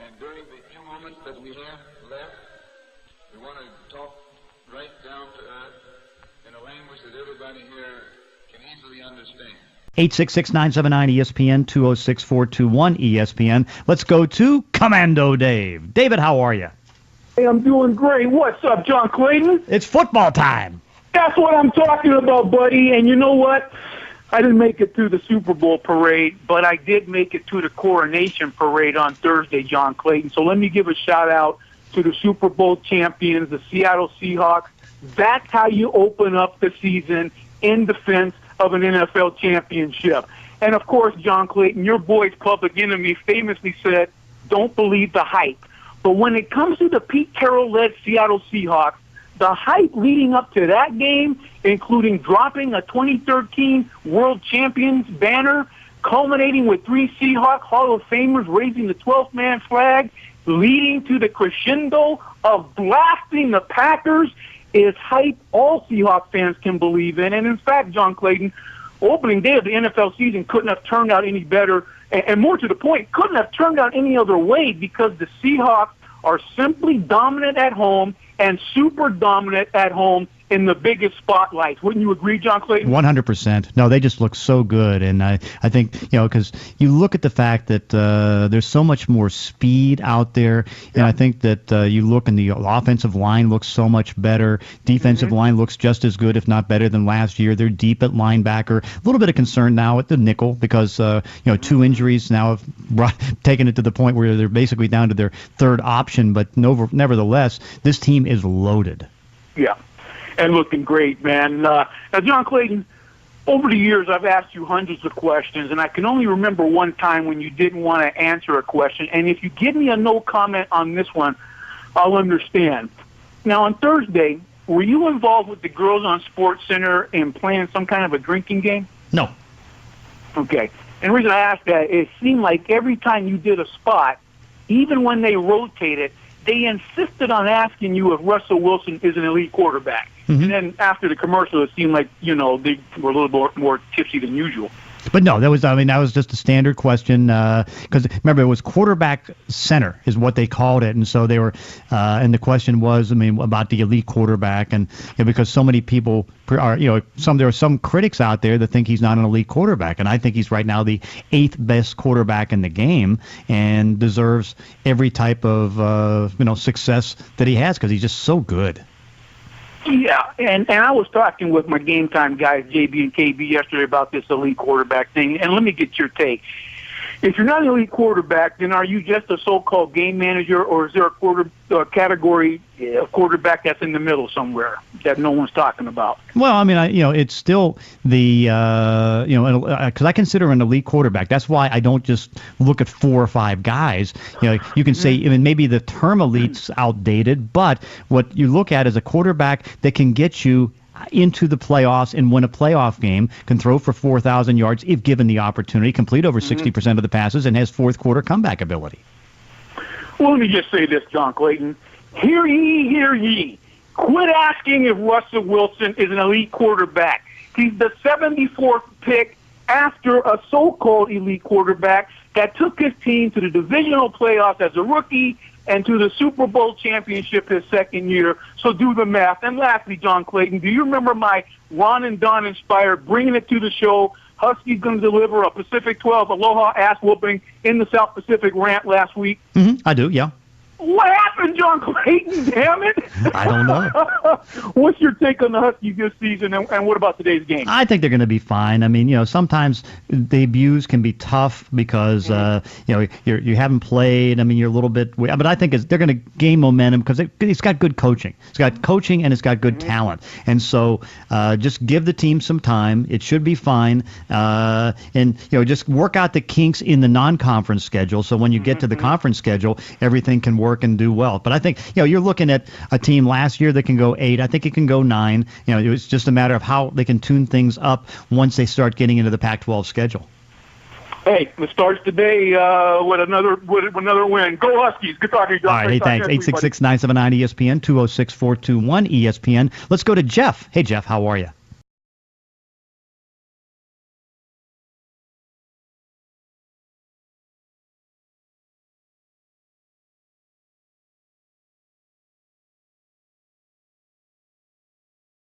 And during the few moments that we have left, we want to talk right down to earth in a language that everybody here can easily understand. 866-979-ESPN, 206-421-ESPN. Let's go to Commando Dave. David, how are you? Hey, I'm doing great. What's up, John Clayton? It's football time. That's what I'm talking about, buddy. And you know what? I didn't make it through the Super Bowl parade, but I did make it to the coronation parade on Thursday, John Clayton. So let me give a shout-out to the Super Bowl champions, the Seattle Seahawks. That's how you open up the season in defense of an NFL championship. And, of course, John Clayton, your boy's public enemy famously said, don't believe the hype. But when it comes to the Pete Carroll-led Seattle Seahawks, the hype leading up to that game, including dropping a 2013 World Champions banner, culminating with 3 Seahawk Hall of Famers raising the 12th-man flag, leading to the crescendo of blasting the Packers, is hype all Seahawks fans can believe in. And, in fact, John Clayton, opening day of the NFL season couldn't have turned out any better, and more to the point, couldn't have turned out any other way because the Seahawks are simply dominant at home and super dominant at home in the biggest spotlights. Wouldn't you agree, John Clayton? 100%. No, they just look so good. And I think, because you look at the fact that there's so much more speed out there. And I think that you look and the offensive line looks so much better. Defensive line looks just as good, if not better than last year. They're deep at linebacker. A little bit of concern now at the nickel because, 2 injuries now have taken it to the point where they're basically down to their third option. But nevertheless, this team is loaded. Yeah. And looking great, man. Now, John Clayton, over the years, I've asked you hundreds of questions, and I can only remember one time when you didn't want to answer a question. And if you give me a no comment on this one, I'll understand. Now, on Thursday, were you involved with the girls on Sports Center in playing some kind of a drinking game? No. Okay. And the reason I asked that, it seemed like every time you did a spot, even when they rotated, they insisted on asking you if Russell Wilson is an elite quarterback. And then after the commercial, it seemed like, they were a little more tipsy than usual. But no, that was just a standard question because remember it was quarterback center is what they called it, and so they were, and the question was, about the elite quarterback, and because so many people are, there are some critics out there that think he's not an elite quarterback, and I think he's right now the 8th best quarterback in the game and deserves every type of success that he has because he's just so good. Yeah, and I was talking with my Game Time guys, JB and KB, yesterday about this elite quarterback thing, and let me get your take. If you're not an elite quarterback, then are you just a so-called game manager, or is there a category of quarterback that's in the middle somewhere that no one's talking about? Well, it's still the, because I consider an elite quarterback. That's why I don't just look at 4 or 5 guys. You can say, maybe the term elite's outdated, but what you look at is a quarterback that can get you into the playoffs and win a playoff game, can throw for 4,000 yards if given the opportunity, complete over 60% of the passes, and has fourth quarter comeback ability. Well, let me just say this, John Clayton. Hear ye, hear ye. Quit asking if Russell Wilson is an elite quarterback. He's the 74th pick after a so-called elite quarterback that took his team to the divisional playoffs as a rookie and to the Super Bowl championship his second year. So do the math. And lastly, John Clayton, do you remember my Ron and Don inspired bringing it to the show? Husky's going to deliver a Pacific 12 Aloha ass whooping in the South Pacific rant last week. I do, yeah. What happened, John Clayton? Damn it! I don't know. What's your take on the Huskies this season, and what about today's game? I think they're going to be fine. Sometimes debuts can be tough because you haven't played. You're a little bit, but I think they're going to gain momentum because it's got good coaching. It's got coaching and it's got good talent, and so just give the team some time. It should be fine, and just work out the kinks in the non-conference schedule. So when you get to the conference schedule, everything can work and do well. But I think you're looking at a team last year that can go 8. I think it can go 9. It's just a matter of how they can tune things up once they start getting into the Pac-12 schedule. Hey, it starts today with another win. Go Huskies. Good talking to you, John. All right, hey, thanks. 866-979-ESPN, 206-421-ESPN. Let's go to Jeff. Hey, Jeff, how are you?